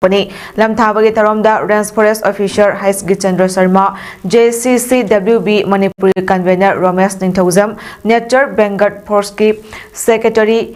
Lamthabagi Taromda, Range Forest Officer Haisgi Chandra Sharma, JCCWB Manipuri Convener Ramesh Ningthozam, Nature Bengal Forsky Secretary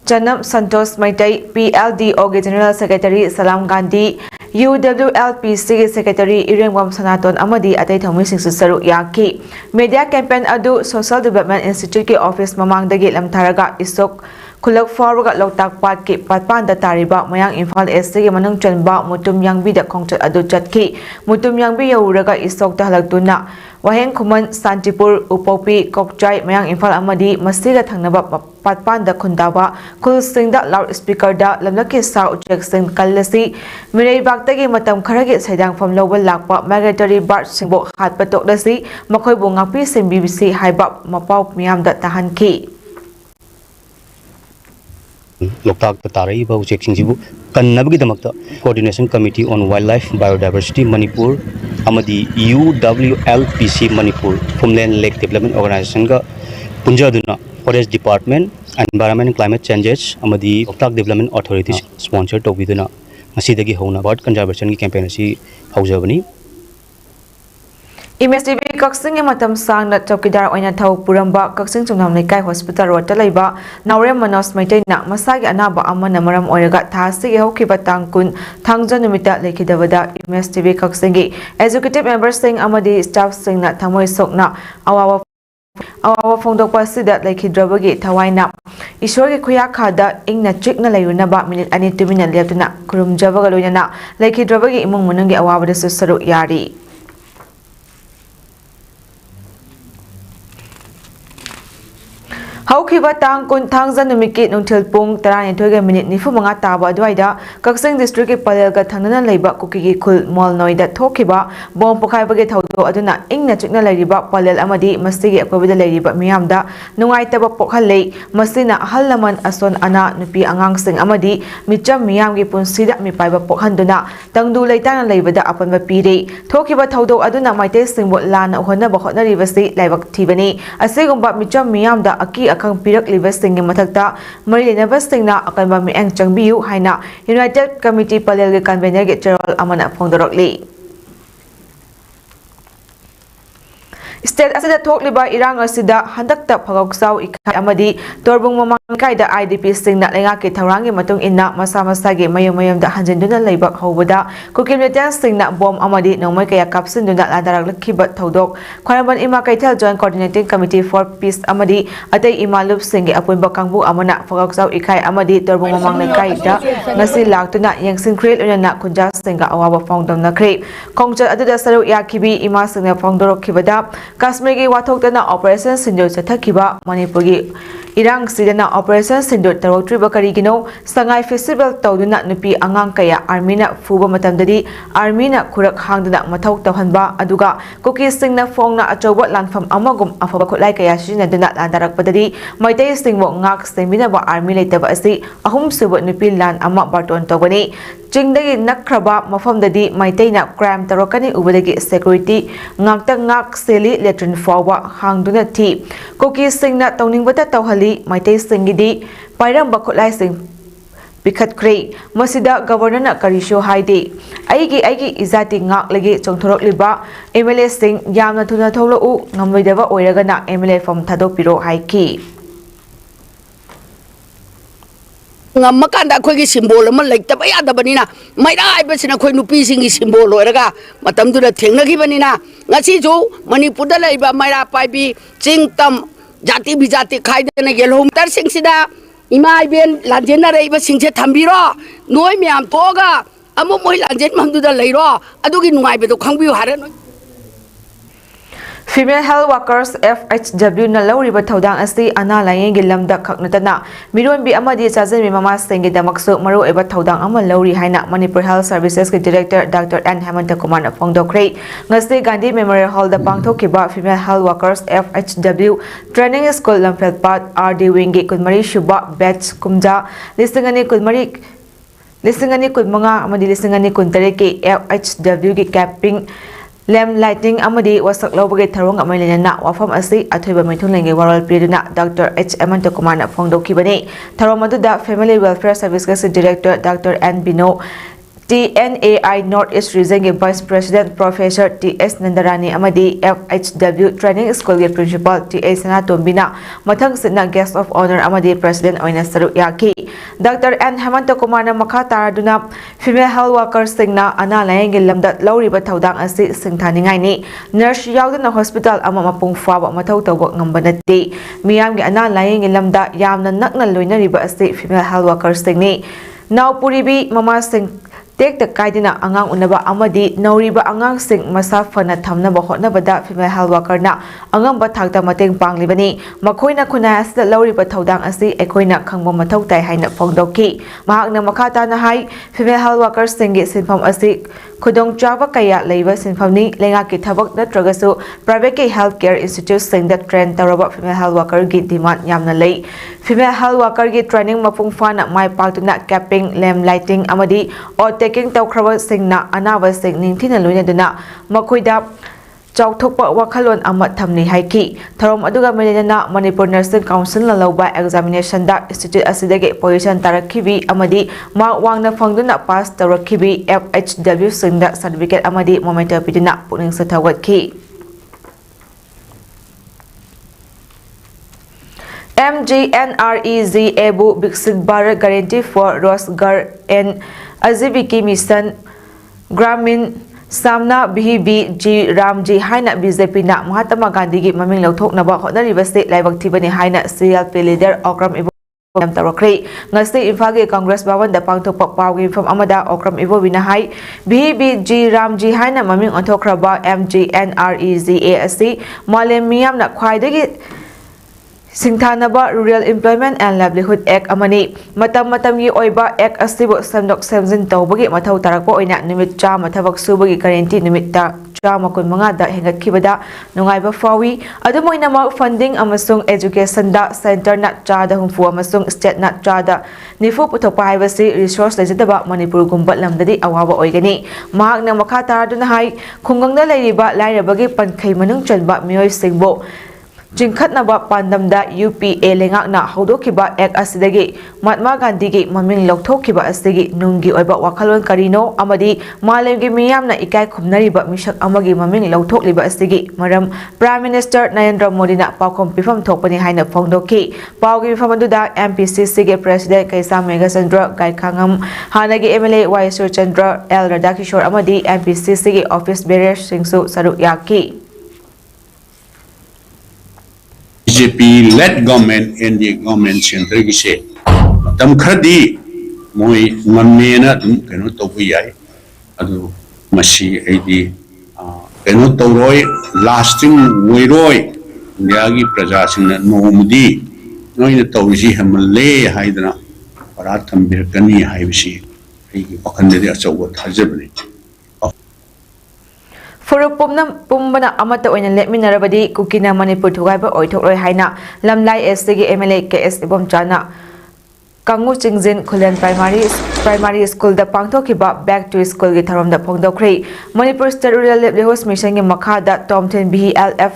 Chanam Santos Maitai, PLDO General Secretary Salam Gandhi, UWLPC Secretary Irengwam Sanaton Amadi Atay Thomising Saru Yaki. Media Campaign Adu Social Development Institute Office Mamangdagi Lamtharaga Isok Kulak Faruga Lotak Patki Patpanda Tariba Mayang Infal Esti Manung Chanba Mutum Yangbi the Concert Adu Chatki Mutum Yangbi Uraga Isok Tahalagduna Waheng Kuman Santipur Upopi Kokchai Mayang Infal Amadi Masiga Tangnaba Patpanda Kundaba Kul Sing da loudspeaker da Lamlaki Sa Ujek Sing Kalasi Mirai Baktagi Matam Karagit Sedang from Lowell Lakpa Migratory Bird Singbo Hat Patok Dasi Makoy Bungapi Sim BBC Haibab Mapau Miam da Tahanki Loktak Tatari Bauchek Singsibu Kanabgidamakta Coordination Committee on Wildlife Biodiversity Manipur Amadi UWLPC Manipur Homeland Lake Development Organization Ga Punjaduna Forest Department Environment and Climate Changes Amadi Loktak Development Authority sponsor Tobiduna Masidagi Hona Bird Conservation Campaign Asi Haujabani MSTV Kaksing Matam Sang that Tokidar Oina Tau Puramba Kaksing Tunam Nikai Hospital Rotalaiba Naure Manos Maitena Masagi Anaba Amana Maram Oyagat Tasi Hokiba Tangkun Tangja Numita Lekidavada MSTV Kaksingi Executive Member Sing Amadi Staff Sing Nat Tamoy Sokna Awa Fondok Pasida Lekidrabagi Tawaina Ishori Kuyakada Ingna Chikna Layunaba Minute Ani 2 minute Liatuna Kurum Javagaluna Lekidrabagi Imung Munungi Awabada Susaru Yari Haukiba Tangkun Tangza Numiki Nuntil Pung Taran Toga Minute Nifumanga Taba Dwaida Kaksing District Palelga Tanana Leba Kuki Kul Mol Noida Tokiba Bom Pokaibagi Tauto Aduna Ingna Chikna Lariba Palel Amadi Mastigi Akobida Lariba Miamda Nungaitaba Pokhale Masina Halaman Ason Ana Nupi Angang Sing Amadi Micham Miamgi Punsida Mipaiba Pokhanduna Tangdu Laitana Labada Upon Mapiri Tokiba Tauto Aduna Maite Singbo Lana Hona Bohona Rivasi Labak Tibani Asegumba Micham Miamda Aki Akang Pirak Livesting Matakta Marina Vesting na Akan Bami Ang Changbiu Haina United Committee Palel Convener General Amana Pongdorokli State Asida Tokliba Irang Asida Handakta Pagaksau Ikai Amadi Torbung Mamangkai da IDP Sing na Lengaki Tarangi Matung Inna Masa Masagi Mayum da Hanjenduna Laibak Hobada Kukim Lieutenant Sing na Bom Amadi Nomay Kaya Kapsin Duna Ladarak Lakibat Taudok Kwanaban Ima Kaitel Joint Coordinating Committee for Peace Amadi Atay Imalup Singi Apun Bakangbu Amana Pagaksau Ikai Amadi Torbung Mamangkai da Nasi Laktuna Yang Sincreel Unana Kunja Singa Awawa Fongdom na Krip Kongja Aduda Saru Yakibi Ima Sing na Fongdorok Kibada Kashmirgi Wathokdana Operation Sindur Chathakiba Manipurgi Irang Sidana Operation Sindur Taroktriba Karigino Sangai Festival Tauduna Nupi Angang Kaya Armina Fuba Matamdadi Armina Kurak Hangdana Mathok Tawhanba Aduga Kuki Singna Fongna Achoba Lanfam Amagum Afaba Kutlai Kaya Shinaduna Landarakpadadi Maitai Singbo Ngak Singminaba Army Laitaba Asi Ahum Suba Nupi Lan Ama Barton Tawani Jingdagi Nakraba Mafamdadi Maitaina Crime Tarokani Ubadagi Security Ngakta Ngak Seli Letrin Fawa Hangduna Ti Kuki Singna Tawningbata Tawhali Maitai Singidi Pairam Bakutlai Sing Pikat Kray Masida Governor Karisho Haide Aigi Izati Ngak Lagi Chongthorok Liba MLA Sing Yamna Tuna Tholo U Ngamwidava Oiragana MLA from Thadopiro Haiki Makanda Kogi symbol, like the Bayadabanina, my eye person a Koinu piecing is symbol or a Matam to the Tingagibanina, Nasijo, Manipuda Laba, Myra Pipe, Ching Tam, Jati Bijati Kaidan, Yellow, Tarsing Sida, Imaibian, Lajena Reba Sing Tambira, Noemiam Toga, Amoy Lajetman to the Lairo, Adugin Waibe to Kambu Haran. Female Health Workers FHW na Lauriba Taudang Asi Ana Layengi Lamda Kaknatana Miron Bi Amadi Sazan Mama Sengi Damakso Maru Eba Taudang Ama Lauri Haina Manipur Health Services Director Dr. N. Hemanta Kumar Pongdokre Ngasti Gandhi Memorial Hall the Pangto Kiba Female Health Workers FHW Training School Lamfelpat RD Wingi Kudmari Shuba Batch Kumja Listingani Kudmari Listingani Kudmanga Amadi Listingani Kuntareki FHW ki capping Lem lighting Amadi was a global Tarong Amelina, Wafam Asi, Atoba Mitulangi World Priduna, Dr. H. Emanta Kumana Fondo Kibane, Taromaduda Family Welfare Services Director Dr. N. Bino, TNAI North East Region की Vice President Professor T.S. Nandarani amadi FHW Training School की Principal T.A. Sanatombina mathang sitna Guest of Honor amadi President oina saruk yaki. Dr. N. Hemanta Kumar na makha taraduna female health workers singna ana layeng gi lamdat lawriba thaudang asi singthaningai ni nurse yaudana hospital ama mapung faba mathau tawba ngamba natti miyam gi ana layeng gi lamda yamna nakna loinariba asi female health workers singni now puribi mama sing tek the kaidina angang unaba amadi nauriba angang sing masa fana thamna ba hotna bada female health worker na angam ba thakta mateng panglibani makhoina khuna asda lauriba thaudang asi ekoina khangba mathau tai haina phongdoki mahakna makhata na hai female health worker singi sinfam asi khudong chaba kaya leiba sinfamni lenga ki thabak natragasu private ke health care institute sing that train taraba female health worker gi demand yamna lei female health worker gi training mapung fana mai paktuna capping lamp lighting amadi taking tawkraba singna anaba sing ningthina loinaduna makhoida chawthokpa wakhalon ama thamni haiki tharom aduga melena Manipur Nursing Council la lawba examination da institute asidage position tarakhibi amadi mark wangna phangduna pass tarakhibi FHW singda certificate amadi momentum pidina puning sathawatki MGNREZ Ebu Biksit Bharat Guarantee for Rozgar and Ajiviki Mission Gramin Samna BBG Ramji Haina BJP na Mahatma Gandhi gi maming lauthoknaba hotnariba state laibak thibani haina CLP leader Okram Ibo Tarakri ngasi Imphal gi Congress Bhavan da pangthokpa pawgi from amada Okram Ibo winahai BBG Ramji haina maming onthokraba MGNREZA asi malem miyam na khwaidagi Singthanaba Rural Employment and Livelihood Act amani matam-matamgi oiba act asibo samdok samjin tawbagi mathau tarakpa oina numit 100 thabak subagi guarantee numit ta 125 da hengatkibada nungaiba fawi adumoina ma funding amasung education da center na 104 amasung state na 104 puthokpa haibasi resource lejadaba Manipur gumba lamdadi awaba oigani mahakna makha taraduna hai khungangda leiriba lairabagi pankhai manung chanba miyoi singbo Jingkhatnaba pandamda UPA lengakna haudokiba ek asidagi Mahatma Gandhi gi maming lokthokkiba asigi nunggi oiba wakhalon karino amadi malemgi miyamna ikai khumnariba misak amagi maming lokthokliba asigi maram Prime Minister Narendra Modi na pakom pifam thokpani haina phongdoki pawgi pifamaduda MPCC ge President Kaisa Megachandra Gaikhangam hanagi MLA Waisur Chandra L Radhakishore amadi MPCC ge office bearer singsu saruk yaki BJP-led government and the government center की से तम खरदी मोई ngame na dum keno to buyai adu masi aidi keno to roi lasting moiroi indiagi praja singna nomudi noina to ji hamle haidana paratham birkani haibisi ai pakandedi achawa thajabni Furup pumbana amata oina lepminarabadi kukina Manipur thugaiba oithokloi haina lamlai SG MLA KS ibom chana Kangu Chingjin Khulen Primary School da pangthokiba back to school gi tharom da phongdokhrei Manipur State Rural Livelihood Mission gi makha da Tomten BLF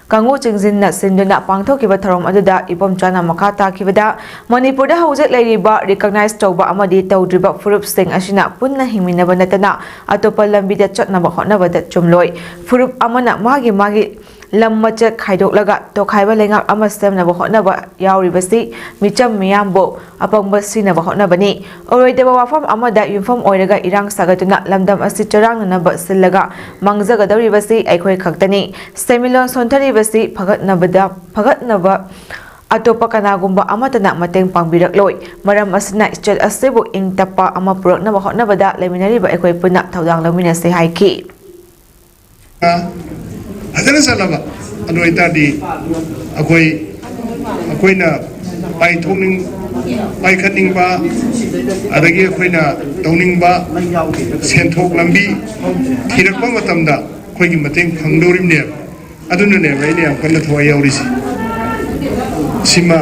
Kangu Chingjin na sinduna pangthokiba tharom aduda ibom chana makha takibada Manipur da hojek leiriba recognize tawba amadi tawdriba furup sing asina punna himinaba natana atopa lambi da chatnaba hotnaba da chumloi furup amana magi lammacha khaidok tokhaiba lengak ama semnaba hotnaba yauribasi micham miyambo apangba sinaba hotnabani oroideba wafam amada yumfam oiraga irang sagatuna lamdam asi charang naba sillaga mangzagadawribasi aikhoi khaktani semilon sontaribasi phagatnaba atopa kanagumba amatana mateng pangbirakloi maram asina state asibu ingtapa ama puraknaba hotnabada leminariba aikhoi punna thaudang laminase haiki Hadana salaba anu itadi akoina pai thongning pai khaning ba adagi akoina tawning ba senthok lambi thirakpa matamda akoigi mateng phangdorimne aduna ne raine am kanna thoi yaurisi sima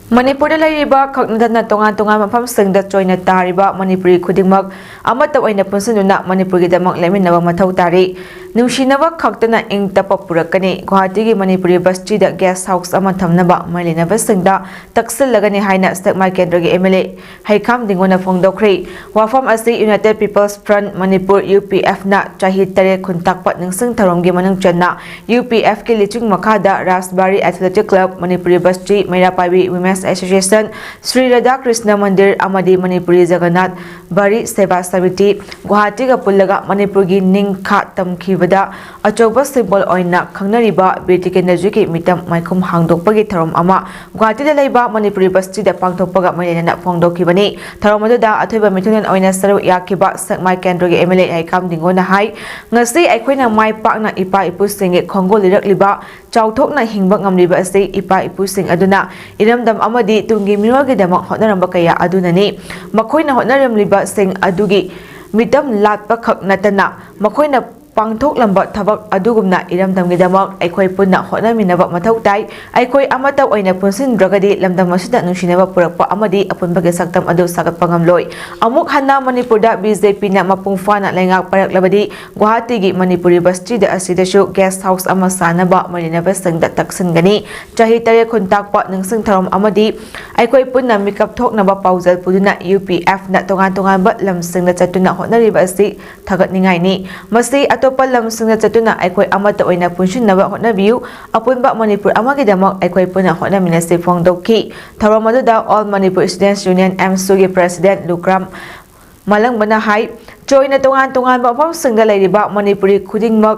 Manipur da lariba khaknadana tongan mafam singda choina tariba Manipuri khudingmak amata oina punsununa Manipur gi damak leminaba mathau tari ꯅꯨꯡꯁꯤꯅꯕ ꯈꯛꯇꯅ ꯏꯪ ꯇꯞꯄ ꯄꯨꯔꯛꯀꯅꯤ ꯒꯨꯋꯥꯍꯥꯇꯤꯒꯤ Manipuri ꯕꯁꯇꯤꯗ gas house ꯑꯃ ꯊꯝꯅꯕ ꯃꯩꯂꯩꯅꯕꯁꯤꯡꯗ ꯇꯛꯁꯤꯜꯂꯒꯅꯤ ꯍꯥꯏꯅ ꯁꯦꯛꯃꯥꯏ ꯀꯦꯟꯗ꯭ꯔꯒꯤ MLA ꯍꯩꯈꯥꯝ ꯗꯤꯡꯒꯣꯅ ꯐꯣꯡꯗꯣꯛꯈ꯭ꯔꯦ ꯋꯥꯐꯝ ꯑꯁꯤ ꯌꯨꯅꯥꯏꯇꯦꯗ ꯄꯤꯄꯜꯁ ꯐ꯭ꯔꯟꯠ ꯃꯅꯤꯄꯨꯔ UPF-ꯅ ꯆꯍꯤ 8 ꯈꯨꯟꯇꯥꯛꯄ ꯅꯤꯡꯁꯤꯡ ꯊꯧꯔꯝꯒꯤ ꯃꯅꯨꯡ ꯆꯟꯅ UPF-ꯀꯤ ꯂꯤꯆꯤꯡ ꯃꯈꯥꯗ ꯔꯥꯖꯕꯥꯔꯤ ꯑꯦꯊꯂꯦꯇꯤꯛ ꯀ꯭ꯂꯕ ꯃꯅꯤꯄꯨꯔꯤ ꯕꯁꯇꯤ ꯃꯩꯔꯥꯄꯥꯏꯕꯤ ꯋꯤꯃꯦꯟꯁ ꯑꯦꯁꯣꯁꯤꯌꯦꯁꯟ శ్రీ ꯔꯥꯙꯥ ꯀ꯭ꯔꯤꯁꯅ ꯃꯟꯗꯤꯔ ꯑꯃꯗꯤ ꯃꯅꯤꯄꯨꯔꯤ ꯖꯒꯟꯅꯥꯊ ꯕꯥꯔꯤ ꯁꯦꯕꯥ ꯁमिति ꯒꯨꯋꯥꯍꯥꯇꯤꯒ ꯄꯨꯜꯂꯒ ꯃꯅꯤꯄꯨꯔꯒꯤ ꯅꯤꯡꯈꯥ ꯇꯝꯈꯤꯕꯗ ꯑꯆꯧꯕ ꯁꯤꯝꯕꯣꯜ ꯑꯣꯏꯅ ꯈꯪꯅꯔꯤꯕ ꯕꯤꯔ ꯇꯤꯀꯦꯟꯗ꯭ꯔꯖꯤꯒꯤ ꯃꯤꯇꯝ ꯃꯥꯏꯈꯨꯝ ꯍꯥꯡꯗꯣꯛꯄꯒꯤ ꯊꯧꯔꯝ ꯑꯃ ꯒꯨꯋꯥꯍꯥꯇꯤꯗ ꯂꯩꯕ ꯃꯅꯤꯄꯨꯔꯤ ꯕꯁꯇꯤꯗ ꯄꯥꯡꯊꯣꯛꯄꯒ ꯃꯩꯂꯩꯅꯅ ꯐꯣꯡꯗꯣꯛꯈꯤꯕꯅꯤ ꯊꯧꯔꯝ ꯑꯗꯨꯗ ꯑꯊꯣꯏꯕ ꯃꯤꯊꯨꯡꯂꯦꯟ ꯑꯣꯏꯅ ꯁꯔꯨꯛ ꯌꯥꯈꯤꯕ ꯁꯦꯛꯃꯥꯏ ꯀꯦꯟꯗ꯭ꯔꯒꯤ MLA ꯍꯩꯈꯥꯝ ꯗꯤꯡꯒꯣꯅ ꯍꯥꯏ ꯉꯁꯤ ꯑꯩꯈꯣꯏꯅ ꯃꯥꯏ ꯄꯥꯛꯅ ꯏꯄꯥ ꯏꯄꯨꯁꯤꯡꯒꯤ ꯈꯣꯡꯒꯨꯜ ꯂꯤꯔꯛꯂꯤꯕ ꯆꯥꯎꯊꯣꯛꯅ ꯍꯤꯡꯕ ꯉꯝꯂꯤꯕ ꯑꯁꯤ ꯏꯄꯥ ꯏꯄꯨꯁꯤꯡ ꯑꯗꯨꯅ ꯏꯔꯝꯗꯝ ꯑꯃꯗꯤ ꯇꯨꯡꯒꯤ ꯃꯤꯔꯣꯜꯒꯤꯗꯃꯛ ꯍꯣꯠꯅꯔꯝꯕ ꯀꯌꯥ ꯑꯗꯨꯅꯅꯤ ꯃꯈꯣꯏꯅ ꯍꯣꯠꯅꯔꯝꯂꯤꯕꯁꯤꯡ ꯑꯗꯨꯒꯤ मिटम लाटपा खक नतना मखोइना पांगथोकलंबा थबक अदुगुमना इरमदमगिदमक अखोइ पुन्ना होनामिनबा मथौ ताइ अखोइ अमता ओइना पुनसिनद्रगदि लमदम असिदा नुसिनबा पुरकपा अमदि अपुनबगे सक्तम अदु सागतपा ngamloi अमुक हन्ना मणिपुरदा BJP ना मपुंगफाना लेंगाक परकलबदि गुवाहाटीगी मणिपुरी बस्तीदा असिदसु गेस्ट हाउस अमा सानबा मरिनबसंगदा तक्सनगनी चाहि 8 खुनताकपा निंगसिंग थरम अमदि अखोइ पुन्ना मिकप थोकनबा पाउजल पुदुना UPF ना तोगान तोगानबा लमसिंगदा चतुना होनरिबा असि थगतनिंगाइनि मसि अतोपा लमसिंगदा चतुना अखोइ अमता ओइना पुनसिनबा होनबियु अपुनबा मणिपुर अमागिदमक अखोइ पुना होनमिनसि फोंदोखि थरम अदुदा all Manipur students union MSU गी प्रेसिडेंट लुक्राम मलंगबना हाई चोइना तोगान तोगान मफमसिंगदा लैरिबा मणिपुरी खुदिंगमक